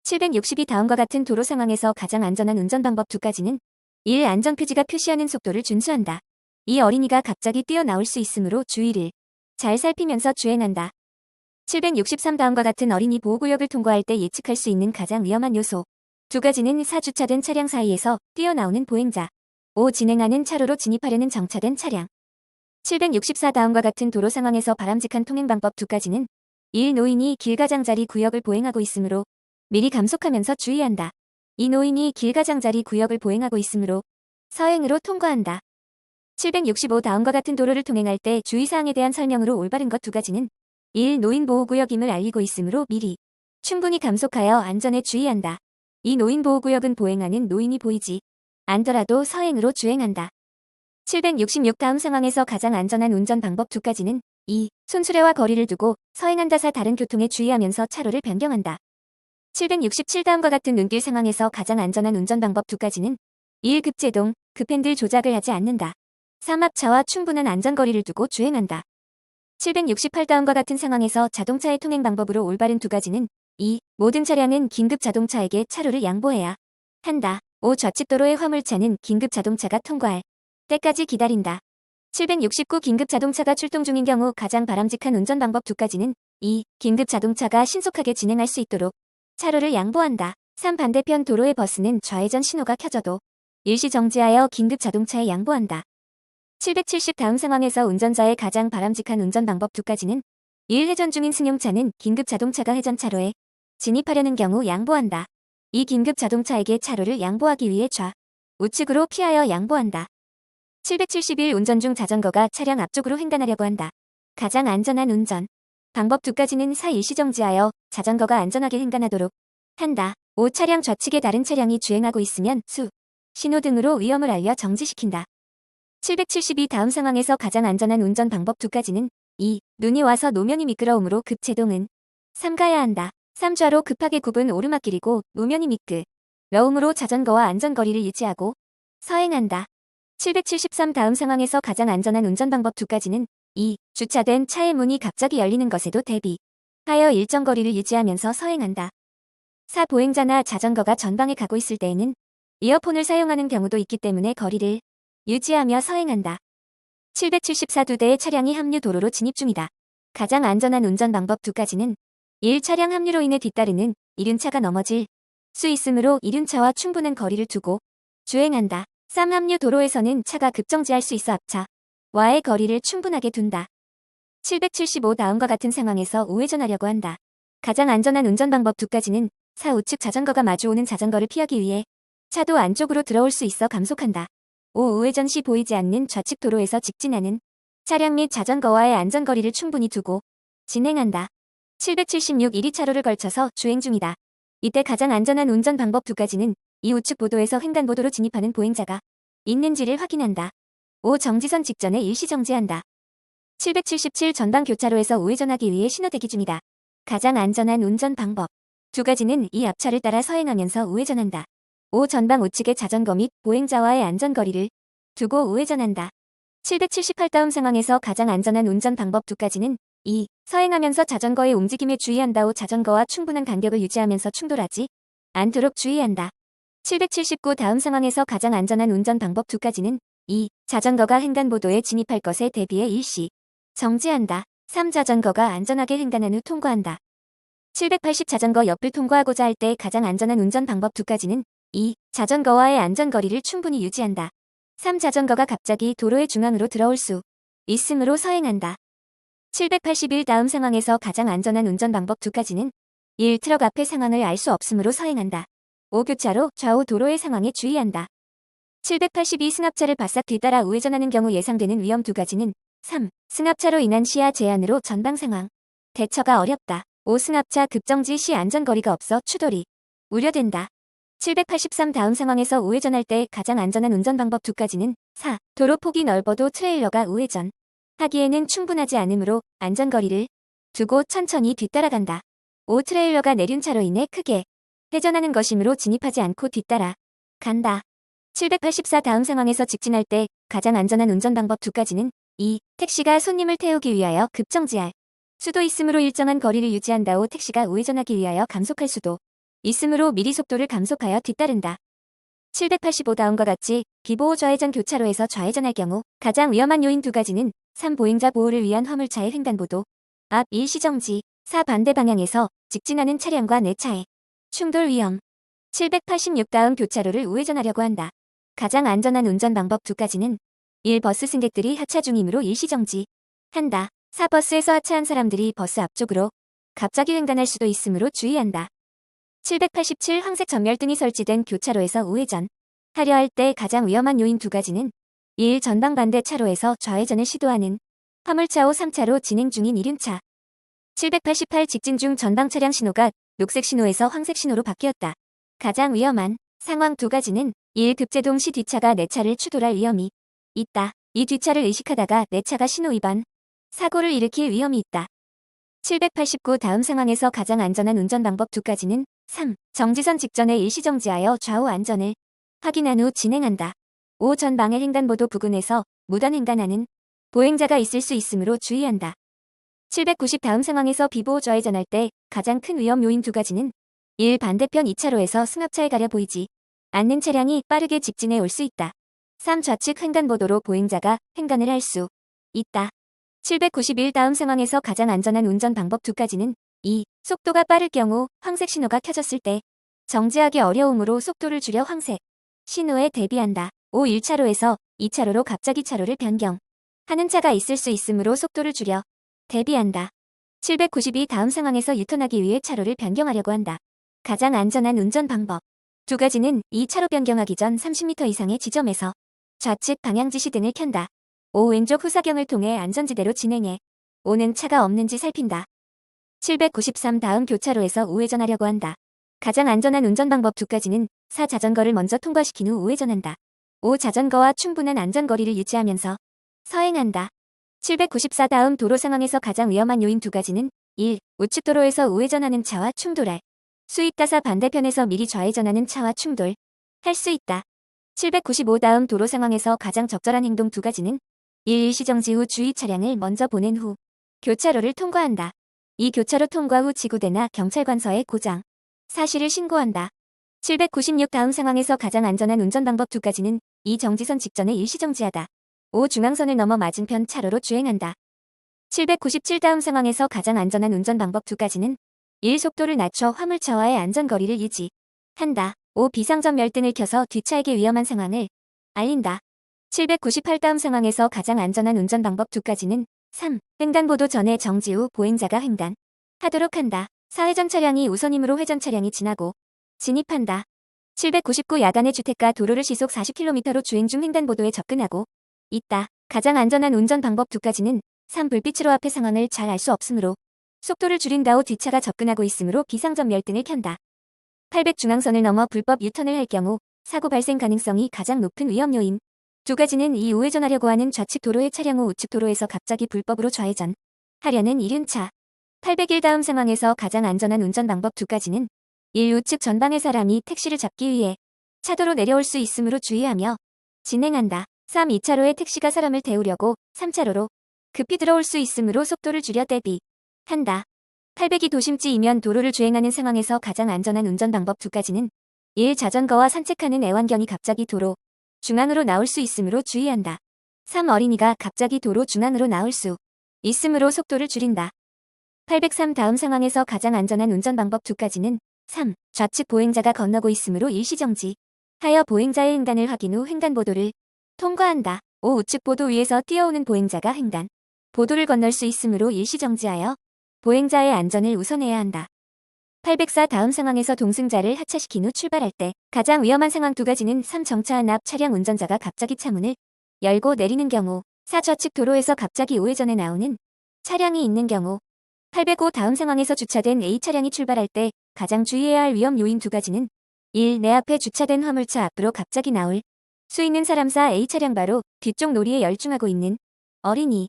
762 다음과 같은 도로 상황에서 가장 안전한 운전 방법 두 가지는 1. 안전표지가 표시하는 속도를 준수한다. 이 어린이가 갑자기 뛰어나올 수 있으므로 주의를 잘 살피면서 주행한다. 763 다음과 같은 어린이 보호구역을 통과할 때 예측할 수 있는 가장 위험한 요소 두 가지는 4. 주차된 차량 사이에서 뛰어나오는 보행자 5. 진행하는 차로로 진입하려는 정차된 차량 764 다음과 같은 도로 상황에서 바람직한 통행 방법 두 가지는 1. 노인이 길가장자리 구역을 보행하고 있으므로 미리 감속하면서 주의한다. 이 노인이 길가장자리 구역을 보행하고 있으므로 서행으로 통과한다. 765 다음과 같은 도로를 통행할 때 주의사항에 대한 설명으로 올바른 것 두 가지는 1. 노인 보호구역임을 알리고 있으므로 미리 충분히 감속하여 안전에 주의한다. 이 노인 보호구역은 보행하는 노인이 보이지 않더라도 서행으로 주행한다. 766 다음 상황에서 가장 안전한 운전 방법 두 가지는 2. 손수레와 거리를 두고 서행한다. 4. 다른 교통에 주의하면서 차로를 변경한다. 767 다음과 같은 눈길 상황에서 가장 안전한 운전 방법 두 가지는 1. 급제동, 급핸들 조작을 하지 않는다. 3. 앞차와 충분한 안전거리를 두고 주행한다. 768 다음과 같은 상황에서 자동차의 통행 방법으로 올바른 두 가지는 2. 모든 차량은 긴급 자동차에게 차로를 양보해야 한다. 5. 좌측도로의 화물차는 긴급 자동차가 통과할 때까지 기다린다. 769 긴급 자동차가 출동 중인 경우 가장 바람직한 운전 방법 두 가지는 2. 긴급 자동차가 신속하게 진행할 수 있도록 차로를 양보한다. 3. 반대편 도로의 버스는 좌회전 신호가 켜져도 일시 정지하여 긴급 자동차에 양보한다. 770 다음 상황에서 운전자의 가장 바람직한 운전 방법 두 가지는 1. 회전 중인 승용차는 긴급 자동차가 회전 차로에 진입하려는 경우 양보한다. 2. 긴급 자동차에게 차로를 양보하기 위해 우측으로 피하여 양보한다. 771 운전 중 자전거가 차량 앞쪽으로 횡단하려고 한다. 가장 안전한 운전 방법 두 가지는 4. 일시 정지하여 자전거가 안전하게 횡단하도록 한다. 5. 차량 좌측에 다른 차량이 주행하고 있으면 신호등으로 위험을 알려 정지시킨다. 772 다음 상황에서 가장 안전한 운전 방법 두 가지는 2. 눈이 와서 노면이 미끄러우므로 급제동은 삼가야 한다. 3. 좌로 급하게 굽은 오르막길이고 노면이 미끄러우므로 자전거와 안전거리를 유지하고 서행한다. 773 다음 상황에서 가장 안전한 운전 방법 두 가지는 2. 주차된 차의 문이 갑자기 열리는 것에도 대비하여 일정 거리를 유지하면서 서행한다. 4. 보행자나 자전거가 전방에 가고 있을 때에는 이어폰을 사용하는 경우도 있기 때문에 거리를 유지하며 서행한다. 774 두 대의 차량이 합류 도로로 진입 중이다. 가장 안전한 운전 방법 두 가지는 1. 차량 합류로 인해 뒤따르는 이륜차가 넘어질 수 있으므로 이륜차와 충분한 거리를 두고 주행한다. 3. 합류 도로에서는 차가 급정지할 수 있어 앞차와의 거리를 충분하게 둔다. 775 다음과 같은 상황에서 우회전하려고 한다. 가장 안전한 운전 방법 두 가지는 4. 우측 자전거가 마주오는 자전거를 피하기 위해 차도 안쪽으로 들어올 수 있어 감속한다. 5. 우회전 시 보이지 않는 좌측 도로에서 직진하는 차량 및 자전거와의 안전거리를 충분히 두고 진행한다. 776 1위 차로를 걸쳐서 주행 중이다. 이때 가장 안전한 운전 방법 두 가지는 2. 우측 보도에서 횡단보도로 진입하는 보행자가 있는지를 확인한다. 5. 정지선 직전에 일시 정지한다. 777 전방 교차로에서 우회전하기 위해 신호대기 중이다. 가장 안전한 운전 방법 두 가지는 2. 앞차를 따라 서행하면서 우회전한다. 5. 전방 우측의 자전거 및 보행자와의 안전거리를 두고 우회전한다. 778 다음 상황에서 가장 안전한 운전 방법 두 가지는 2. 서행하면서 자전거의 움직임에 주의한다. 5. 자전거와 충분한 간격을 유지하면서 충돌하지 않도록 주의한다. 779 다음 상황에서 가장 안전한 운전 방법 두 가지는 2. 자전거가 횡단보도에 진입할 것에 대비해 일시 정지한다. 3. 자전거가 안전하게 횡단한 후 통과한다. 780 자전거 옆을 통과하고자 할 때 가장 안전한 운전 방법 두 가지는 2. 자전거와의 안전거리를 충분히 유지한다. 3. 자전거가 갑자기 도로의 중앙으로 들어올 수 있으므로 서행한다. 781 다음 상황에서 가장 안전한 운전 방법 두 가지는 1. 트럭 앞의 상황을 알 수 없으므로 서행한다. 5. 교차로 좌우 도로의 상황에 주의한다. 782 승합차를 바싹 뒤따라 우회전하는 경우 예상되는 위험 두 가지는 3. 승합차로 인한 시야 제한으로 전방 상황 대처가 어렵다. 5. 승합차 급정지 시 안전거리가 없어 추돌이 우려된다. 783 다음 상황에서 우회전할 때 가장 안전한 운전 방법 두 가지는 4. 도로 폭이 넓어도 트레일러가 우회전 하기에는 충분하지 않으므로 안전거리를 두고 천천히 뒤따라간다. 5. 트레일러가 내륜차로 인해 크게 회전하는 것이므로 진입하지 않고 뒤따라 간다. 784 다음 상황에서 직진할 때 가장 안전한 운전 방법 두 가지는 2. 택시가 손님을 태우기 위하여 급정지할 수도 있으므로 일정한 거리를 유지한다. 5. 택시가 우회전하기 위하여 감속할 수도 있으므로 미리 속도를 감속하여 뒤따른다. 785 다음과 같이 비보호 좌회전 교차로에서 좌회전할 경우 가장 위험한 요인 두 가지는 3. 보행자 보호를 위한 화물차의 횡단보도 앞 일시정지 4. 반대 방향에서 직진하는 차량과 내 차의 충돌 위험 786 다음 교차로를 우회전하려고 한다. 가장 안전한 운전 방법 두 가지는 1. 버스 승객들이 하차 중이므로 일시정지 한다. 4. 버스에서 하차한 사람들이 버스 앞쪽으로 갑자기 횡단할 수도 있으므로 주의한다. 787 황색 전멸등이 설치된 교차로에서 우회전 하려 할 때 가장 위험한 요인 두 가지는 1. 전방 반대 차로에서 좌회전을 시도하는 화물차 5. 3차로 진행 중인 이륜차 788 직진 중 전방 차량 신호가 녹색 신호에서 황색 신호로 바뀌었다. 가장 위험한 상황 두 가지는 1. 급제동 시 뒷차가 내 차를 추돌할 위험이 있다. 이 뒷차를 의식하다가 내 차가 신호 위반 사고를 일으킬 위험이 있다. 789 다음 상황에서 가장 안전한 운전 방법 두 가지는 3. 정지선 직전에 일시정지하여 좌우 안전을 확인한 후 진행한다. 5. 전방의 횡단보도 부근에서 무단 횡단하는 보행자가 있을 수 있으므로 주의한다. 790 다음 상황에서 비보호 좌회전할 때 가장 큰 위험 요인 두 가지는 1. 반대편 2차로에서 승합차에 가려 보이지 않는 차량이 빠르게 직진해 올 수 있다. 3. 좌측 횡단보도로 보행자가 횡단을 할 수 있다. 791 다음 상황에서 가장 안전한 운전 방법 두 가지는 2. 속도가 빠를 경우 황색 신호가 켜졌을 때 정지하기 어려우므로 속도를 줄여 황색 신호에 대비한다. 5. 1차로에서 2차로로 갑자기 차로를 변경 하는 차가 있을 수 있으므로 속도를 줄여 대비한다. 792 다음 상황에서 유턴하기 위해 차로를 변경하려고 한다. 가장 안전한 운전 방법 두 가지는 2차로 변경하기 전 30m 이상의 지점에서 좌측 방향지시 등을 켠다. 5. 왼쪽 후사경을 통해 안전지대로 진행해 오는 차가 없는지 살핀다. 793 다음 교차로에서 우회전하려고 한다. 가장 안전한 운전 방법 두 가지는 4. 자전거를 먼저 통과시킨 후 우회전한다. 5. 자전거와 충분한 안전거리를 유지하면서 서행한다. 794 다음 도로 상황에서 가장 위험한 요인 두 가지는 1. 우측 도로에서 우회전하는 차와 충돌할 수 있다사 반대편에서 미리 좌회전하는 차와 충돌 할 수 있다. 795 다음 도로 상황에서 가장 적절한 행동 두 가지는 1. 일시정지 후 주의 차량을 먼저 보낸 후 교차로를 통과한다. 2. 교차로 통과 후 지구대나 경찰관서에 고장 사실을 신고한다. 796 다음 상황에서 가장 안전한 운전 방법 두 가지는 2. 정지선 직전에 일시정지하다. 5. 중앙선을 넘어 맞은편 차로로 주행한다. 797 다음 상황에서 가장 안전한 운전 방법 두 가지는 1. 속도를 낮춰 화물차와의 안전거리를 유지한다. 5. 비상전멸등을 켜서 뒷차에게 위험한 상황을 알린다. 798 다음 상황에서 가장 안전한 운전 방법 두 가지는 3. 횡단보도 전에 정지 후 보행자가 횡단하도록 한다. 4. 회전 차량이 우선이므로 회전 차량이 지나고 진입한다. 799 야간의 주택가 도로를 시속 40km로 주행 중 횡단보도에 접근하고 있다. 가장 안전한 운전 방법 두 가지는 3. 불빛으로 앞의 상황을 잘 알 수 없으므로 속도를 줄인다. 후 뒷차가 접근하고 있으므로 비상전멸등을 켠다. 800 중앙선을 넘어 불법 유턴을 할 경우 사고 발생 가능성이 가장 높은 위험 요인 두 가지는 2. 우회전하려고 하는 좌측 도로의 차량 후 우측 도로에서 갑자기 불법으로 좌회전 하려는 이륜차 801 다음 상황에서 가장 안전한 운전 방법 두 가지는 1. 우측 전방의 사람이 택시를 잡기 위해 차도로 내려올 수 있으므로 주의하며 진행한다. 3. 2차로에 택시가 사람을 태우려고 3차로로 급히 들어올 수 있으므로 속도를 줄여 대비한다. 802 도심지이면 도로를 주행하는 상황에서 가장 안전한 운전 방법 두 가지는 1. 자전거와 산책하는 애완견이 갑자기 도로 중앙으로 나올 수 있으므로 주의한다. 3. 어린이가 갑자기 도로 중앙으로 나올 수 있으므로 속도를 줄인다. 803 다음 상황에서 가장 안전한 운전 방법 두 가지는 3. 좌측 보행자가 건너고 있으므로 일시정지 하여 보행자의 횡단을 확인 후 횡단보도를 통과한다. 5. 우측 보도 위에서 뛰어오는 보행자가 횡단 보도를 건널 수 있으므로 일시정지하여 보행자의 안전을 우선해야 한다. 804 다음 상황에서 동승자를 하차시킨 후 출발할 때 가장 위험한 상황 두 가지는 3. 정차한 앞 차량 운전자가 갑자기 차문을 열고 내리는 경우 4. 좌측 도로에서 갑자기 우회전에 나오는 차량이 있는 경우 805 다음 상황에서 주차된 A 차량이 출발할 때 가장 주의해야 할 위험 요인 두 가지는 1. 내 앞에 주차된 화물차 앞으로 갑자기 나올 수 있는 사람 4. A 차량 바로 뒤쪽 놀이에 열중하고 있는 어린이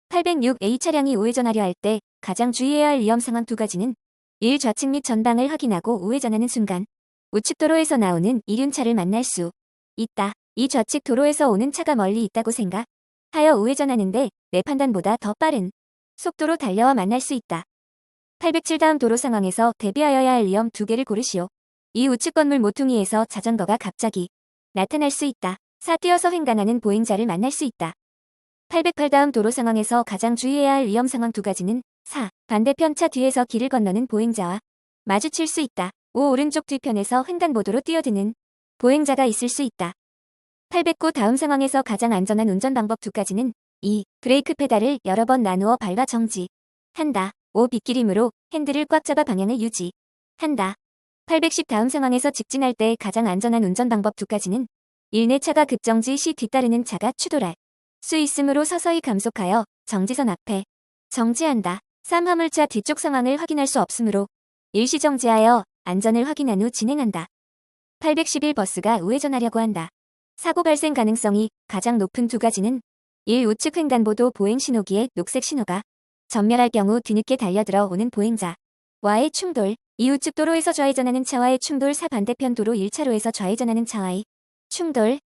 806 A 차량이 우회전하려 할 때 가장 주의해야 할 위험 상황 두 가지는 1. 좌측 및 전방을 확인하고 우회전하는 순간 우측 도로에서 나오는 이륜차를 만날 수 있다. 2. 좌측 도로에서 오는 차가 멀리 있다고 생각하여 우회전하는데 내 판단보다 더 빠른 속도로 달려와 만날 수 있다. 807 다음 도로 상황에서 대비하여야 할 위험 두 개를 고르시오. 이 우측 건물 모퉁이에서 자전거가 갑자기 나타날 수 있다. 4. 뛰어서 횡단하는 보행자를 만날 수 있다. 808 다음 도로 상황에서 가장 주의해야 할 위험 상황 2가지는 4. 반대편 차 뒤에서 길을 건너는 보행자와 마주칠 수 있다. 5. 오른쪽 뒤편에서 횡단보도로 뛰어드는 보행자가 있을 수 있다. 809 다음 상황에서 가장 안전한 운전 방법 2가지는 2. 브레이크 페달을 여러 번 나누어 밟아 정지한다. 5. 빗기림으로 핸들을 꽉 잡아 방향을 유지한다. 810 다음 상황에서 직진할 때 가장 안전한 운전 방법 2가지는 1. 내 차가 급정지 시 뒤따르는 차가 추돌할 수 있으므로 서서히 감속하여 정지선 앞에 정지한다. 3. 화물차 뒤쪽 상황을 확인할 수 없으므로 일시 정지하여 안전을 확인한 후 진행한다. 811 버스가 우회전하려고 한다. 사고 발생 가능성이 가장 높은 2가지는 1. 우측 횡단보도 보행 신호기에 녹색 신호가 전멸할 경우 뒤늦게 달려들어 오는 보행자와의 충돌. 2. 우측 도로에서 좌회전하는 차와의 충돌. 4. 반대편 도로 1차로에서 좌회전하는 차와의 충돌.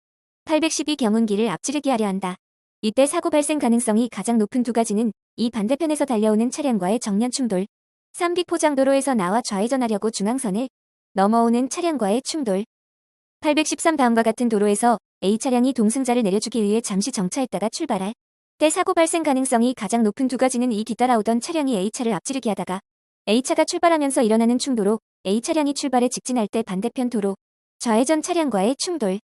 812 경운기를 앞지르기 하려 한다. 이때 사고 발생 가능성이 가장 높은 2가지는 2. 반대편에서 달려오는 차량과의 정면 충돌. 3. 비포장도로에서 나와 좌회전하려고 중앙선을 넘어오는 차량과의 충돌. 813 다음과 같은 도로에서 A 차량이 동승자를 내려주기 위해 잠시 정차했다가 출발할 때 사고 발생 가능성이 가장 높은 2가지는 2. 뒤따라오던 차량이 A차를 앞지르기 하다가 A차가 출발하면서 일어나는 충돌로 A 차량이 출발해 직진할 때 반대편 도로 좌회전 차량과의 충돌.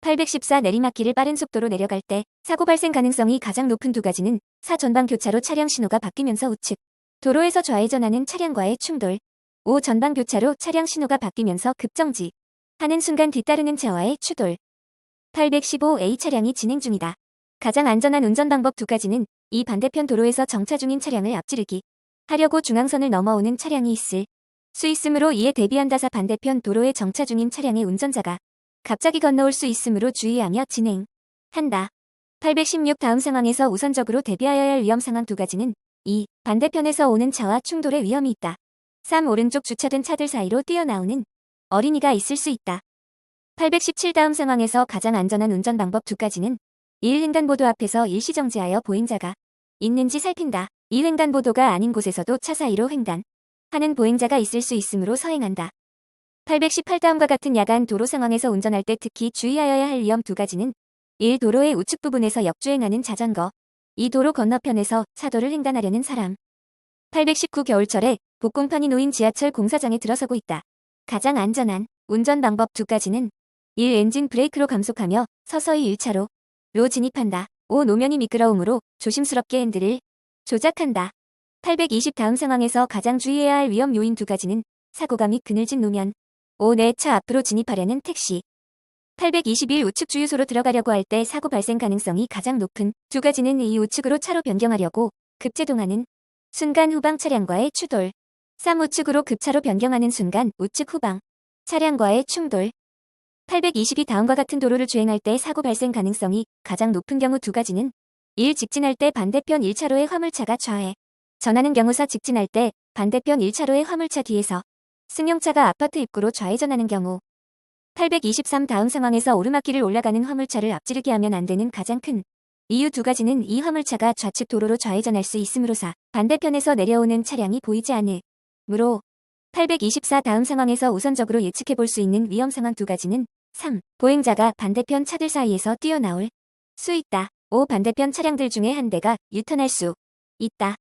814 내리막길을 빠른 속도로 내려갈 때 사고 발생 가능성이 가장 높은 2가지는 4. 전방 교차로 차량 신호가 바뀌면서 우측 도로에서 좌회전하는 차량과의 충돌. 5. 전방 교차로 차량 신호가 바뀌면서 급정지 하는 순간 뒤따르는 차와의 추돌. 815 A 차량이 진행 중이다. 가장 안전한 운전 방법 2가지는 2. 반대편 도로에서 정차 중인 차량을 앞지르기 하려고 중앙선을 넘어오는 차량이 있을 수 있으므로 이에 대비한다. 4. 반대편 도로에 정차 중인 차량의 운전자가 갑자기 건너올 수 있으므로 주의하며 진행한다. 816 다음 상황에서 우선적으로 대비하여야 할 위험 상황 2가지는 2. 반대편에서 오는 차와 충돌의 위험이 있다. 3. 오른쪽 주차된 차들 사이로 뛰어나오는 어린이가 있을 수 있다. 817 다음 상황에서 가장 안전한 운전 방법 2가지는 1. 횡단보도 앞에서 일시정지하여 보행자가 있는지 살핀다. 2. 횡단보도가 아닌 곳에서도 차 사이로 횡단하는 보행자가 있을 수 있으므로 서행한다. 818 다음과 같은 야간 도로 상황에서 운전할 때 특히 주의하여야 할 위험 2가지는 1. 도로의 우측 부분에서 역주행하는 자전거. 2. 도로 건너편에서 차도를 횡단하려는 사람. 819 겨울철에 복공판이 놓인 지하철 공사장에 들어서고 있다. 가장 안전한 운전 방법 2가지는 1. 엔진 브레이크로 감속하며 서서히 1차로로 진입한다. 5. 노면이 미끄러우므로 조심스럽게 핸들을 조작한다. 820 다음 상황에서 가장 주의해야 할 위험 요인 2가지는 사고가 및 그늘진 노면. 5. 내 차 앞으로 진입하려는 택시. 821 우측 주유소로 들어가려고 할 때 사고 발생 가능성이 가장 높은 2가지는 2. 우측으로 차로 변경하려고 급제동하는 순간 후방 차량과의 추돌. 3. 우측으로 급차로 변경하는 순간 우측 후방 차량과의 충돌. 822 다음과 같은 도로를 주행할 때 사고 발생 가능성이 가장 높은 경우 2가지는 1. 직진할 때 반대편 1차로의 화물차가 좌회 전하는 경우. 4. 직진할 때 반대편 1차로의 화물차 뒤에서 승용차가 아파트 입구로 좌회전하는 경우. 823 다음 상황에서 오르막길을 올라가는 화물차를 앞지르게 하면 안 되는 가장 큰 이유 2가지는 이 화물차가 좌측 도로로 좌회전할 수 있으므로. 4. 반대편에서 내려오는 차량이 보이지 않으므로. 824 다음 상황에서 우선적으로 예측해 볼 수 있는 위험 상황 2가지는 3. 보행자가 반대편 차들 사이에서 뛰어나올 수 있다. 5. 반대편 차량들 중에 한 대가 유턴할 수 있다.